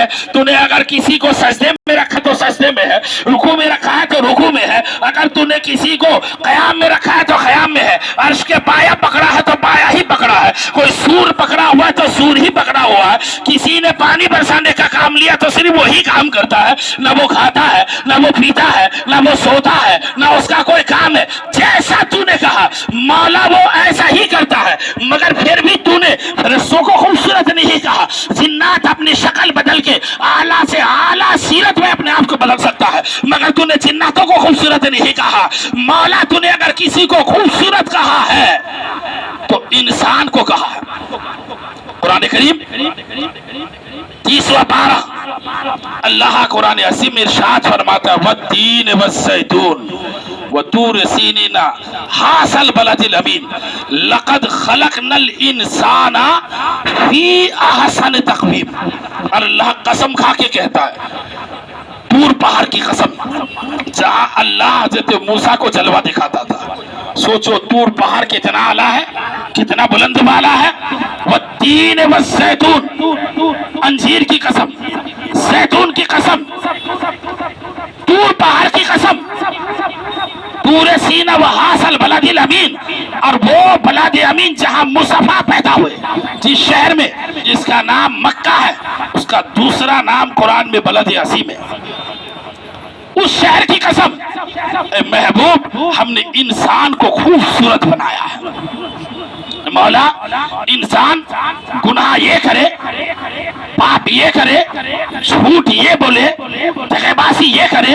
ہے. تو نے اگر کسی کو سجدے میں رکھا تو سجدے میں ہے, رکوع میں رکھا ہے تو رکوع میں ہے, اگر تو نے کسی کو قیام میں رکھا ہے تو قیام میں ہے, عرش کے پایا پکڑا ہے تو پایا ہی پکڑا ہے, کوئی سور پکڑا ہوا ہے تو سور ہی پکڑا ہوا ہے, کسی نے پانی برسانے کا کام لیا تو صرف وہی کام کرتا ہے, نہ وہ کھاتا ہے, نہ وہ پیتا ہے, نہ وہ سوتا ہے, نہ اس کا کوئی کام ہے. جیسا تو نے کہا مولا وہ ایسا ہی کرتا ہے, مگر پھر بھی تو نے فرشتوں کو خوبصورت نہیں کہا. جنات اپنی شکل بدل کے اعلیٰ سے اعلیٰ سیرت میں اپنے آپ کو بدل سکتا ہے, مگر تو نے جناتوں کو خوبصورت نہیں کہا. مولا تو نے اگر کسی کو خوبصورت کہا ہے تو انسان کو کہا ہے. قرآن کریم 30واں پارہ اللہ قرآن عظیم ارشاد فرماتا ہے والتین والزیتون وطور سینین ھذا البلد الامین لقد خلقنا الانسان فی احسن تقویم. اللہ قسم کھا کے کہتا ہے, طور پہاڑ کی قسم, جہاں اللہ حضرت موسیٰ کو جلوہ دکھاتا تھا. سوچو طور پہاڑ کتنا اعلیٰ ہے, کتنا بلند بالا ہے. والتین والزیتون, انجیر کی قسم, زیتون کی قسم, طور پہاڑ کی قسم, طور سینہ وھذا البلد الامین, اور وہ بلد امین جہاں مصطفیٰ پیدا ہوئے, جس شہر میں جس کا نام مکہ ہے, اس کا دوسرا نام قرآن میں بلد عظیم ہے. اس شہر کی قسم, اے محبوب ہم نے انسان کو خوبصورت بنایا ہے. مولا انسان گناہ یہ کرے, پاپ یہ کرے, جھوٹ یہ بولے, دغیبازی یہ کرے,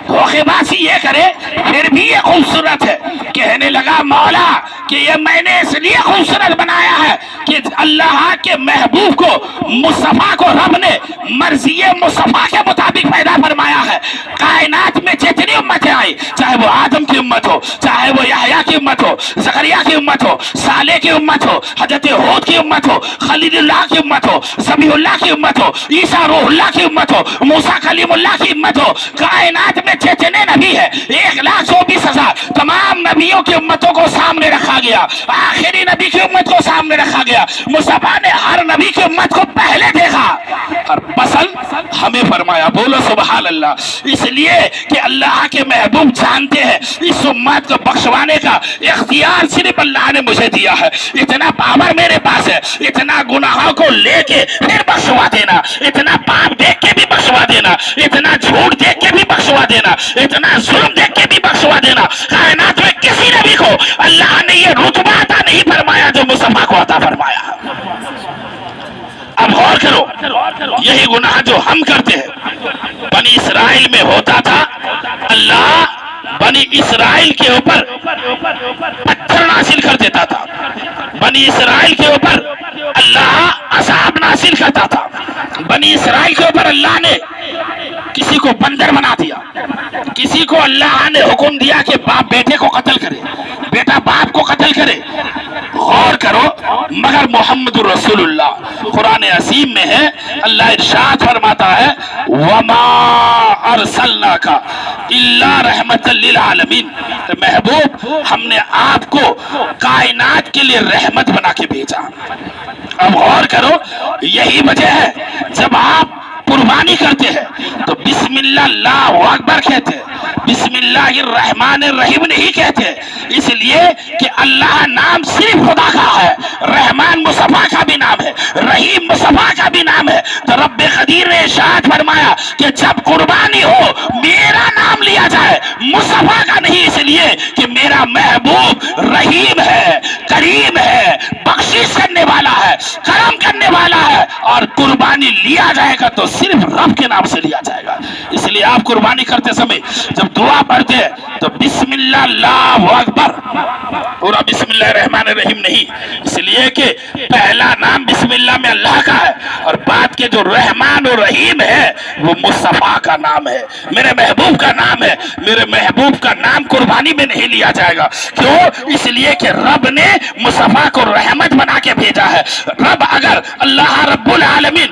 دھوکے بازی یہ کرے, پھر بھی یہ خوبصورت ہے. کہنے لگا مولا کہ یہ میں نے اس لیے خوبصورت بنایا ہے کہ اللہ کے محبوب کو, مصطفیٰ کو رب نے مرضی مصطفیٰ کے مطابق پیدا فرمایا ہے. کائنات میں جتنی امتیں آئی, چاہے وہ آدم کی امت ہو, چاہے وہ یحییٰ کی امت ہو, زکریا کی امت ہو, صالح کی امت ہو, حضرت ہود کی امت ہو, خلیل اللہ کی امت ہو, ذبیح اللہ کی امت ہو, عیسیٰ روح اللہ کی امت ہو, موسیٰ کلیم اللہ کی امت ہو, کائنات میں جتنے نبی ہیں 1,24,000 تمام نبیوں کی امتوں کو سامنے رکھا گیا. آخری نبی کی امت کو سامنے رکھا گیا. مصطفیٰ نے ہر نبی کی امت کو پہلے دیکھا اور پسند ہمیں فرمایا. بولو سبحان اللہ. اس لیے کہ اللہ کے محبوب جانتے ہیں اس امت کو بخشوانے کا اختیار صرف اللہ نے مجھے دیا ہے. اتنا پاور میرے پاس ہے, اتنا گناہوں کو لے کے پھر بخشوا دینا, اتنا پاپ دیکھ کے بھی بخشوا دینا, اتنا جھوٹ دیکھ کے بھی بخشوا دینا, اتنا ظلم دیکھ کے بھی بخشوا دینا. کائنات میں کسی نبی کو اللہ نے یہ رتبہ عطا نہیں فرمایا جو مصطفیٰ کو عطا فرمایا. اب غور کرو, یہی گناہ جو ہم کرتے ہیں بنی اسرائیل میں ہوتا تھا. اللہ بنی اسرائیل کے اوپر پتھر نازل کر دیتا تھا, بنی اسرائیل کے اوپر اللہ عذاب نازل کرتا تھا, بنی اسرائیل کے اوپر اللہ نے کسی کو بندر بنا دیا, کسی کو اللہ نے حکم دیا کہ باپ بیٹے کو قتل کرے, بیٹا باپ کو قتل کرے. غور کرو, مگر محمد رسول اللہ قرآن عظیم میں ہے, اللہ ارشاد فرماتا ہے وما ارسلناک الا رحمت للعالمین. محبوب ہم نے آپ کو کائنات کے لیے رحمت بنا کے بھیجا. اب غور کرو, یہی وجہ ہے جب آپ قربانی کرتے ہیں تو بسم اللہ اللہ اکبر کہتے ہیں, بسم اللہ الرحمن الرحیم نہیں کہتے, اس لیے کہ اللہ نام صرف خدا کا ہے, رحمان مصطفیٰ کا بھی نام ہے, رحیم مصطفیٰ کا بھی نام ہے. تو رب قدیر نے ارشاد فرمایا کہ جب قربانی ہو میرا نام لیا جائے, مصطفیٰ کا نہیں, اس لیے کہ میرا محبوب رحیم ہے, کریم ہے, بخشش کرنے والا ہے, کرم کرنے والا ہے, اور قربانی لیا جائے گا تو صرف رب کے نام سے لیا جائے گا. اس لیے آپ قربانی کرتے سمے جب دعا پڑھتے ہیں تو بسم اللہ اللہ اکبر, پورا بسم اللہ الرحمن الرحیم نہیں, اس لیے کہ پہلا نام بسم اللہ میں اللہ کا ہے اور بعد کے جو رحمان اور رحیم ہے وہ مصطفیٰ کا نام ہے, میرے محبوب کا نام ہے. میرے محبوب کا نام قربانی میں نہیں لیا جائے گا. کیوں؟ اس لیے کہ رب نے مصطفیٰ کو رحمت بنا کے بھیجا ہے. رب اگر اللہ رب العالمین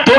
2